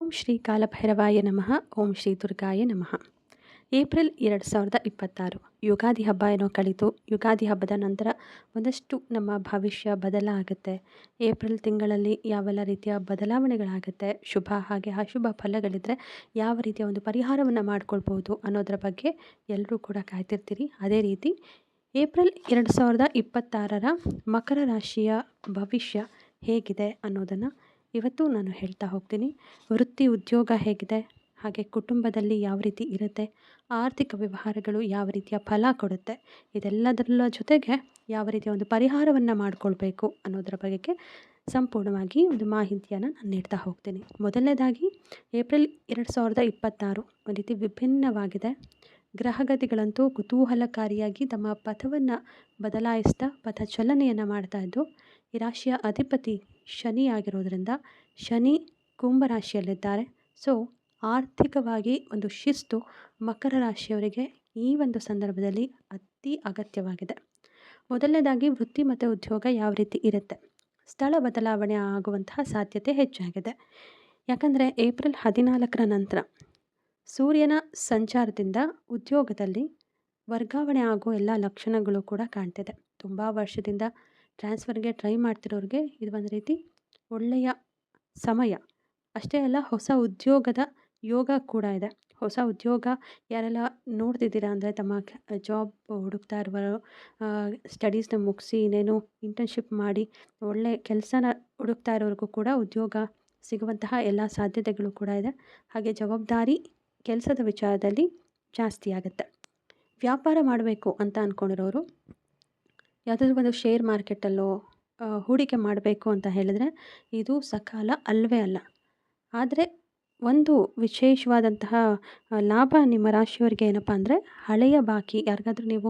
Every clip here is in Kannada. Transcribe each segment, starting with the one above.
ಓಂ ಶ್ರೀ ಕಾಲಭೈರವಾಯ ನಮಃ. ಓಂ ಶ್ರೀ ದುರ್ಗಾಯ ನಮಃ. ಏಪ್ರಿಲ್ 2026 ಯುಗಾದಿ ಹಬ್ಬ ಏನೋ ಕಳಿತು. ಯುಗಾದಿ ಹಬ್ಬದ ನಂತರ ಒಂದಷ್ಟು ನಮ್ಮ ಭವಿಷ್ಯ ಬದಲಾಗುತ್ತೆ. ಏಪ್ರಿಲ್ ತಿಂಗಳಲ್ಲಿ ಯಾವೆಲ್ಲ ರೀತಿಯ ಬದಲಾವಣೆಗಳಾಗುತ್ತೆ, ಶುಭ ಹಾಗೆ ಅಶುಭ ಫಲಗಳಿದ್ದರೆ ಯಾವ ರೀತಿಯ ಒಂದು ಪರಿಹಾರವನ್ನು ಮಾಡ್ಕೊಳ್ಬೋದು ಅನ್ನೋದರ ಬಗ್ಗೆ ಎಲ್ಲರೂ ಕೂಡ ಕಾಯ್ತಿರ್ತೀರಿ. ಅದೇ ರೀತಿ ಏಪ್ರಿಲ್ 2026 ಮಕರ ರಾಶಿಯ ಭವಿಷ್ಯ ಹೇಗಿದೆ ಅನ್ನೋದನ್ನು ಇವತ್ತು ನಾನು ಹೇಳ್ತಾ ಹೋಗ್ತೀನಿ. ವೃತ್ತಿ ಉದ್ಯೋಗ ಹೇಗಿದೆ, ಹಾಗೆ ಕುಟುಂಬದಲ್ಲಿ ಯಾವ ರೀತಿ ಇರುತ್ತೆ, ಆರ್ಥಿಕ ವ್ಯವಹಾರಗಳು ಯಾವ ರೀತಿಯ ಫಲ ಕೊಡುತ್ತೆ, ಇದೆಲ್ಲದರ ಜೊತೆಗೆ ಯಾವ ರೀತಿಯ ಒಂದು ಪರಿಹಾರವನ್ನು ಮಾಡಿಕೊಳ್ಬೇಕು ಅನ್ನೋದರ ಬಗ್ಗೆ ಸಂಪೂರ್ಣವಾಗಿ ಒಂದು ಮಾಹಿತಿಯನ್ನು ನಾನು ನೀಡ್ತಾ ಹೋಗ್ತೀನಿ. ಮೊದಲನೇದಾಗಿ ಏಪ್ರಿಲ್ 2026 ಒಂದು ರೀತಿ ವಿಭಿನ್ನವಾಗಿದೆ. ಗ್ರಹಗತಿಗಳಂತೂ ಕುತೂಹಲಕಾರಿಯಾಗಿ ತಮ್ಮ ಪಥವನ್ನು ಬದಲಾಯಿಸ್ತಾ ಪಥ ಚಲನೆಯನ್ನು ಮಾಡ್ತಾ ಇದ್ದು, ಈ ರಾಶಿಯ ಅಧಿಪತಿ ಶನಿ ಆಗಿರೋದ್ರಿಂದ ಶನಿ ಕುಂಭರಾಶಿಯಲ್ಲಿದ್ದಾರೆ. ಸೊ ಆರ್ಥಿಕವಾಗಿ ಒಂದು ಶಿಸ್ತು ಮಕರ ರಾಶಿಯವರಿಗೆ ಈ ಒಂದು ಸಂದರ್ಭದಲ್ಲಿ ಅತಿ ಅಗತ್ಯವಾಗಿದೆ. ಮೊದಲನೇದಾಗಿ ವೃತ್ತಿ ಮತ್ತು ಉದ್ಯೋಗ ಯಾವ ರೀತಿ ಇರುತ್ತೆ, ಸ್ಥಳ ಬದಲಾವಣೆ ಆಗುವಂತಹ ಸಾಧ್ಯತೆ ಹೆಚ್ಚಾಗಿದೆ. ಯಾಕಂದರೆ ಏಪ್ರಿಲ್ 14 ನಂತರ ಸೂರ್ಯನ ಸಂಚಾರದಿಂದ ಉದ್ಯೋಗದಲ್ಲಿ ವರ್ಗಾವಣೆ ಆಗೋ ಎಲ್ಲ ಲಕ್ಷಣಗಳು ಕೂಡ ಕಾಣ್ತಿದೆ. ತುಂಬ ವರ್ಷದಿಂದ ಟ್ರಾನ್ಸ್ಫರ್ಗೆ ಟ್ರೈ ಮಾಡ್ತಿರೋರಿಗೆ ಇದು ಒಂದು ರೀತಿ ಒಳ್ಳೆಯ ಸಮಯ. ಅಷ್ಟೇ ಅಲ್ಲ, ಹೊಸ ಉದ್ಯೋಗದ ಯೋಗ ಕೂಡ ಇದೆ. ಹೊಸ ಉದ್ಯೋಗ ಯಾರೆಲ್ಲ ನೋಡ್ತಿದ್ದೀರಾ ಅಂದರೆ, ತಮ್ಮ ಜಾಬ್ ಹುಡುಕ್ತಾ ಇರುವರು, ಸ್ಟಡೀಸ್ನ ಮುಗಿಸಿ ಇನ್ನೇನು ಇಂಟರ್ನ್ಶಿಪ್ ಮಾಡಿ ಒಳ್ಳೆ ಕೆಲಸನ ಹುಡುಕ್ತಾ ಇರೋರಿಗೂ ಕೂಡ ಉದ್ಯೋಗ ಸಿಗುವಂತಹ ಎಲ್ಲ ಸಾಧ್ಯತೆಗಳು ಕೂಡ ಇದೆ. ಹಾಗೆ ಜವಾಬ್ದಾರಿ ಕೆಲಸದ ವಿಚಾರದಲ್ಲಿ ಜಾಸ್ತಿ ಆಗುತ್ತೆ. ವ್ಯಾಪಾರ ಮಾಡಬೇಕು ಅಂತ ಅಂದ್ಕೊಂಡಿರೋರು ಯಾವುದಾದ್ರೂ ಒಂದು ಶೇರ್ ಮಾರ್ಕೆಟಲ್ಲೋ ಹೂಡಿಕೆ ಮಾಡಬೇಕು ಅಂತ ಹೇಳಿದ್ರೆ ಇದು ಸಕಾಲ ಅಲ್ಲವೇ ಅಲ್ಲ. ಆದರೆ ಒಂದು ವಿಶೇಷವಾದಂತಹ ಲಾಭ ನಿಮ್ಮ ರಾಶಿಯವರಿಗೆ ಏನಪ್ಪ ಅಂದರೆ, ಹಳೆಯ ಬಾಕಿ ಯಾರಿಗಾದ್ರೂ ನೀವು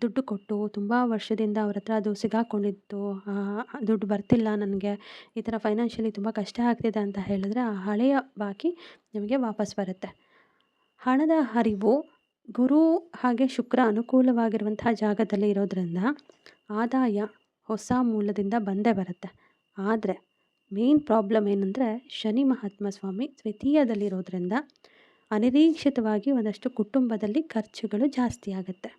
ದುಡ್ಡು ಕೊಟ್ಟು ತುಂಬ ವರ್ಷದಿಂದ ಅವ್ರ ಹತ್ರ ಅದು ಸಿಗಾಕೊಂಡಿದ್ದು, ದುಡ್ಡು ಬರ್ತಿಲ್ಲ ನನಗೆ, ಈ ಥರ ಫೈನಾನ್ಷಿಯಲಿ ತುಂಬ ಕಷ್ಟ ಆಗ್ತಿದೆ ಅಂತ ಹೇಳಿದ್ರೆ ಆ ಹಳೆಯ ಬಾಕಿ ನಿಮಗೆ ವಾಪಸ್ ಬರುತ್ತೆ. ಹಣದ ಹರಿವು ಗುರು ಹಾಗೆ ಶುಕ್ರ ಅನುಕೂಲವಾಗಿರುವಂತಹ ಜಾಗದಲ್ಲಿ ಇರೋದ್ರಿಂದ ಆದಾಯ ಹೊಸ ಮೂಲದಿಂದ ಬಂದೇ ಬರುತ್ತೆ. ಆದರೆ ಮೇನ್ ಪ್ರಾಬ್ಲಮ್ ಏನಂದರೆ, ಶನಿ ಮಹಾತ್ಮ ಸ್ವಾಮಿ ದ್ವಿತೀಯದಲ್ಲಿರೋದ್ರಿಂದ ಅನಿರೀಕ್ಷಿತವಾಗಿ ಒಂದಷ್ಟು ಕುಟುಂಬದಲ್ಲಿ ಖರ್ಚುಗಳು ಜಾಸ್ತಿ ಆಗುತ್ತೆ.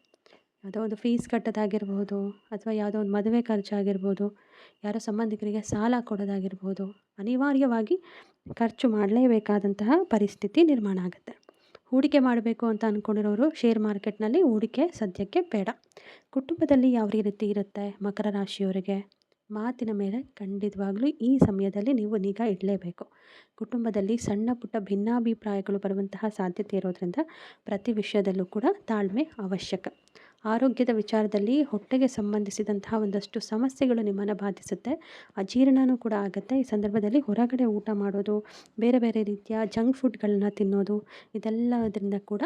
ಯಾವುದೋ ಒಂದು ಫೀಸ್ ಕಟ್ಟೋದಾಗಿರ್ಬೋದು, ಅಥವಾ ಯಾವುದೋ ಒಂದು ಮದುವೆ ಖರ್ಚಾಗಿರ್ಬೋದು, ಯಾರೋ ಸಂಬಂಧಿಕರಿಗೆ ಸಾಲ ಕೊಡೋದಾಗಿರ್ಬೋದು, ಅನಿವಾರ್ಯವಾಗಿ ಖರ್ಚು ಮಾಡಲೇಬೇಕಾದಂತಹ ಪರಿಸ್ಥಿತಿ ನಿರ್ಮಾಣ ಆಗುತ್ತೆ. ಹೂಡಿಕೆ ಮಾಡಬೇಕು ಅಂತ ಅಂದ್ಕೊಂಡಿರೋರು ಶೇರ್ ಮಾರ್ಕೆಟ್ನಲ್ಲಿ ಹೂಡಿಕೆ ಸದ್ಯಕ್ಕೆ ಬೇಡ. ಕುಟುಂಬದಲ್ಲಿ ಯಾವ ರೀತಿ ಇರುತ್ತೆ ಮಕರ ರಾಶಿಯವರಿಗೆ, ಮಾತಿನ ಮೇಲೆ ಖಂಡಿತವಾಗ್ಲೂ ಈ ಸಮಯದಲ್ಲಿ ನೀವು ನಿಗಾ ಇಡಲೇಬೇಕು. ಕುಟುಂಬದಲ್ಲಿ ಸಣ್ಣ ಪುಟ್ಟ ಭಿನ್ನಾಭಿಪ್ರಾಯಗಳು ಬರುವಂತಹ ಸಾಧ್ಯತೆ ಇರೋದ್ರಿಂದ ಪ್ರತಿ ವಿಷಯದಲ್ಲೂ ಕೂಡ ತಾಳ್ಮೆ ಅವಶ್ಯಕ. ಆರೋಗ್ಯದ ವಿಚಾರದಲ್ಲಿ ಹೊಟ್ಟೆಗೆ ಸಂಬಂಧಿಸಿದಂತಹ ಒಂದಷ್ಟು ಸಮಸ್ಯೆಗಳು ನಿಮ್ಮನ್ನು ಬಾಧಿಸುತ್ತೆ. ಅಜೀರ್ಣನೂ ಕೂಡ ಆಗುತ್ತೆ. ಈ ಸಂದರ್ಭದಲ್ಲಿ ಹೊರಗಡೆ ಊಟ ಮಾಡೋದು, ಬೇರೆ ಬೇರೆ ರೀತಿಯ ಜಂಕ್ ಫುಡ್ಗಳನ್ನ ತಿನ್ನೋದು, ಇದೆಲ್ಲದರಿಂದ ಕೂಡ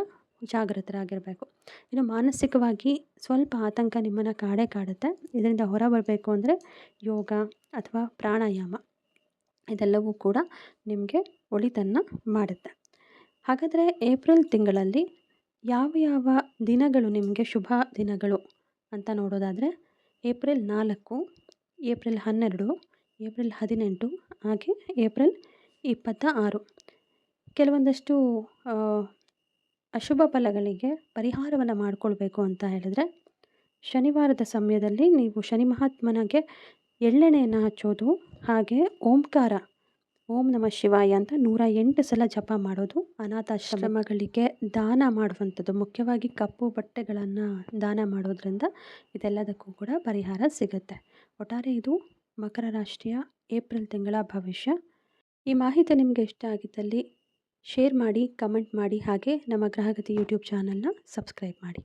ಜಾಗೃತರಾಗಿರಬೇಕು. ಇನ್ನು ಮಾನಸಿಕವಾಗಿ ಸ್ವಲ್ಪ ಆತಂಕ ನಿಮ್ಮನ್ನು ಕಾಡುತ್ತೆ. ಇದರಿಂದ ಹೊರ ಬರಬೇಕು ಅಂದರೆ ಯೋಗ ಅಥವಾ ಪ್ರಾಣಾಯಾಮ ಇದೆಲ್ಲವೂ ಕೂಡ ನಿಮಗೆ ಒಳಿತನ್ನು ಮಾಡುತ್ತೆ. ಹಾಗಾದರೆ ಏಪ್ರಿಲ್ ತಿಂಗಳಲ್ಲಿ ಯಾವ ದಿನಗಳು ನಿಮಗೆ ಶುಭ ದಿನಗಳು ಅಂತ ನೋಡೋದಾದರೆ, ಏಪ್ರಿಲ್ 4, ಏಪ್ರಿಲ್ 12, ಏಪ್ರಿಲ್ 18 ಹಾಗೆ ಏಪ್ರಿಲ್ 26. ಕೆಲವೊಂದಷ್ಟು ಅಶುಭ ಫಲಗಳಿಗೆ ಪರಿಹಾರವನ್ನು ಮಾಡಿಕೊಳ್ಬೇಕು ಅಂತ ಹೇಳಿದ್ರೆ, ಶನಿವಾರದ ಸಮಯದಲ್ಲಿ ನೀವು ಶನಿ ಮಹಾತ್ಮನಿಗೆ ಎಳ್ಳೆಣ್ಣೆಯನ್ನು ಹಚ್ಚೋದು, ಹಾಗೆ ಓಂಕಾರ ಓಂ ನಮಃ ಶಿವಾಯ ಅಂತ 108 ಸಲ ಜಪ ಮಾಡೋದು, ಅನಾಥಾಶ್ರಮಗಳಿಗೆ ದಾನ ಮಾಡುವಂಥದ್ದು, ಮುಖ್ಯವಾಗಿ ಕಪ್ಪು ಬಟ್ಟೆಗಳನ್ನು ದಾನ ಮಾಡೋದ್ರಿಂದ ಇದೆಲ್ಲದಕ್ಕೂ ಕೂಡ ಪರಿಹಾರ ಸಿಗುತ್ತೆ. ಒಟ್ಟಾರೆ ಇದು ಮಕರ ರಾಶಿಯ ಏಪ್ರಿಲ್ ತಿಂಗಳ ಭವಿಷ್ಯ. ಈ ಮಾಹಿತಿ ನಿಮಗೆ ಇಷ್ಟ ಆಗಿದ್ದಲ್ಲಿ ಶೇರ್ ಮಾಡಿ, ಕಮೆಂಟ್ ಮಾಡಿ, ಹಾಗೆ ನಮ್ಮ ಗ್ರಹಗತಿ ಯೂಟ್ಯೂಬ್ ಚಾನಲ್ನ ಸಬ್ಸ್ಕ್ರೈಬ್ ಮಾಡಿ.